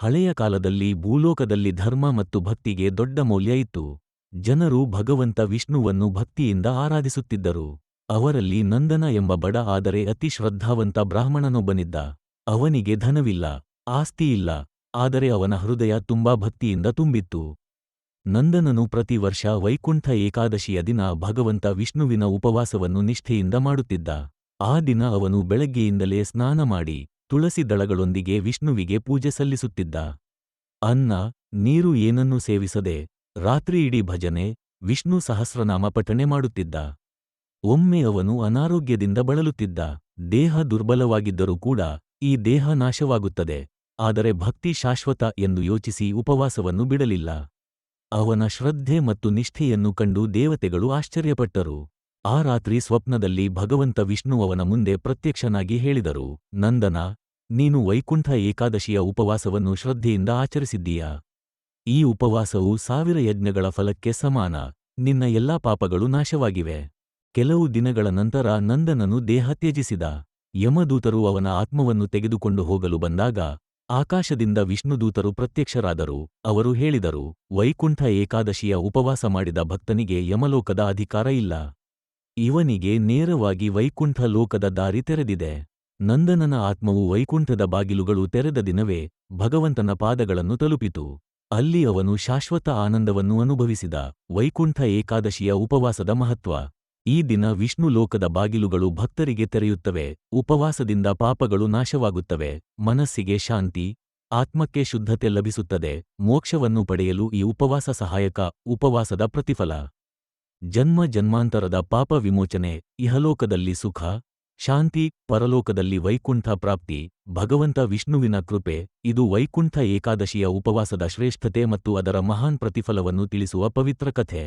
ಹಳೆಯ ಕಾಲದಲ್ಲಿ ಭೂಲೋಕದಲ್ಲಿ ಧರ್ಮ ಮತ್ತು ಭಕ್ತಿಗೆ ದೊಡ್ಡ ಮೌಲ್ಯ ಇತ್ತು. ಜನರು ಭಗವಂತ ವಿಷ್ಣುವನ್ನು ಭಕ್ತಿಯಿಂದ ಆರಾಧಿಸುತ್ತಿದ್ದರು. ಅವರಲ್ಲಿ ನಂದನ ಎಂಬ ಬಡ ಆದರೆ ಅತಿ ಶ್ರದ್ಧಾವಂತ ಬ್ರಾಹ್ಮಣನೊಬ್ಬನಿದ್ದ. ಅವನಿಗೆ ಧನವಿಲ್ಲ, ಆಸ್ತಿಯಿಲ್ಲ, ಆದರೆ ಅವನ ಹೃದಯ ತುಂಬಾ ಭಕ್ತಿಯಿಂದ ತುಂಬಿತ್ತು. ನಂದನನು ಪ್ರತಿ ವರ್ಷ ವೈಕುಂಠ ಏಕಾದಶಿಯ ದಿನ ಭಗವಂತ ವಿಷ್ಣುವಿನ ಉಪವಾಸವನ್ನು ನಿಷ್ಠೆಯಿಂದ ಮಾಡುತ್ತಿದ್ದ. ಆ ದಿನ ಅವನು ಬೆಳಗ್ಗೆಯಿಂದಲೇ ಸ್ನಾನ ಮಾಡಿ ತುಳಸಿ ದಳಗಳೊಂದಿಗೆ ವಿಷ್ಣುವಿಗೆ ಪೂಜೆ ಸಲ್ಲಿಸುತ್ತಿದ್ದ. ಅನ್ನ, ನೀರು ಏನನ್ನೂ ಸೇವಿಸದೆ ರಾತ್ರಿಯಿಡೀ ಭಜನೆ, ವಿಷ್ಣು ಸಹಸ್ರನಾಮ ಪಠಣೆ ಮಾಡುತ್ತಿದ್ದ. ಒಮ್ಮೆ ಅವನು ಅನಾರೋಗ್ಯದಿಂದ ಬಳಲುತ್ತಿದ್ದ. ದೇಹ ದುರ್ಬಲವಾಗಿದ್ದರೂ ಕೂಡ ಈ ದೇಹ ನಾಶವಾಗುತ್ತದೆ, ಆದರೆ ಭಕ್ತಿ ಶಾಶ್ವತ ಎಂದು ಯೋಚಿಸಿ ಉಪವಾಸವನ್ನು ಬಿಡಲಿಲ್ಲ. ಅವನ ಶ್ರದ್ಧೆ ಮತ್ತು ನಿಷ್ಠೆಯನ್ನು ಕಂಡು ದೇವತೆಗಳು ಆಶ್ಚರ್ಯಪಟ್ಟರು. ಆ ರಾತ್ರಿ ಸ್ವಪ್ನದಲ್ಲಿ ಭಗವಂತ ವಿಷ್ಣು ಅವನ ಮುಂದೆ ಪ್ರತ್ಯಕ್ಷನಾಗಿ ಹೇಳಿದರು, ನಂದನ, ನೀನು ವೈಕುಂಠ ಏಕಾದಶಿಯ ಉಪವಾಸವನ್ನು ಶ್ರದ್ಧೆಯಿಂದ ಆಚರಿಸಿದ್ದೀಯಾ? ಈ ಉಪವಾಸವು 1000 ಯಜ್ಞಗಳ ಫಲಕ್ಕೆ ಸಮಾನ. ನಿನ್ನ ಎಲ್ಲಾ ಪಾಪಗಳು ನಾಶವಾಗಿವೆ. ಕೆಲವು ದಿನಗಳ ನಂತರ ನಂದನನು ದೇಹ ತ್ಯಜಿಸಿದ. ಯಮದೂತರು ಅವನ ಆತ್ಮವನ್ನು ತೆಗೆದುಕೊಂಡು ಹೋಗಲು ಬಂದಾಗ ಆಕಾಶದಿಂದ ವಿಷ್ಣುದೂತರು ಪ್ರತ್ಯಕ್ಷರಾದರು. ಅವರು ಹೇಳಿದರು, ವೈಕುಂಠ ಏಕಾದಶಿಯ ಉಪವಾಸ ಮಾಡಿದ ಭಕ್ತನಿಗೆ ಯಮಲೋಕದ ಅಧಿಕಾರ ಇಲ್ಲ. ಇವನಿಗೆ ನೇರವಾಗಿ ವೈಕುಂಠ ಲೋಕದ ದಾರಿ ತೆರೆದಿದೆ. ನಂದನನ ಆತ್ಮವು ವೈಕುಂಠದ ಬಾಗಿಲುಗಳು ತೆರೆದ ದಿನವೇ ಭಗವಂತನ ಪಾದಗಳನ್ನು ತಲುಪಿತು. ಅಲ್ಲಿ ಅವನು ಶಾಶ್ವತ ಆನಂದವನ್ನು ಅನುಭವಿಸಿದ. ವೈಕುಂಠ ಏಕಾದಶಿಯ ಉಪವಾಸದ ಮಹತ್ವ. ಈ ದಿನ ವಿಷ್ಣು ಲೋಕದ ಬಾಗಿಲುಗಳು ಭಕ್ತರಿಗೆ ತೆರೆಯುತ್ತವೆ. ಉಪವಾಸದಿಂದ ಪಾಪಗಳು ನಾಶವಾಗುತ್ತವೆ, ಮನಸ್ಸಿಗೆ ಶಾಂತಿ, ಆತ್ಮಕ್ಕೆ ಶುದ್ಧತೆ ಲಭಿಸುತ್ತದೆ. ಮೋಕ್ಷವನ್ನು ಪಡೆಯಲು ಈ ಉಪವಾಸ ಸಹಾಯಕ. ಉಪವಾಸದ ಪ್ರತಿಫಲ: ಜನ್ಮ ಜನ್ಮಾಂತರದ ಪಾಪ ವಿಮೋಚನೆ, ಇಹಲೋಕದಲ್ಲಿ ಸುಖ, ಶಾಂತಿ, ಪರಲೋಕದಲ್ಲಿ ವೈಕುಂಠ ಪ್ರಾಪ್ತಿ. ಭಗವಂತ ವಿಷ್ಣುವಿನ ಕೃಪೆ. ಇದು ವೈಕುಂಠ ಏಕಾದಶಿಯ ಉಪವಾಸದ ಶ್ರೇಷ್ಠತೆ ಮತ್ತು ಅದರ ಮಹಾನ್ ಪ್ರತಿಫಲವನ್ನು ತಿಳಿಸುವ ಪವಿತ್ರ ಕಥೆ.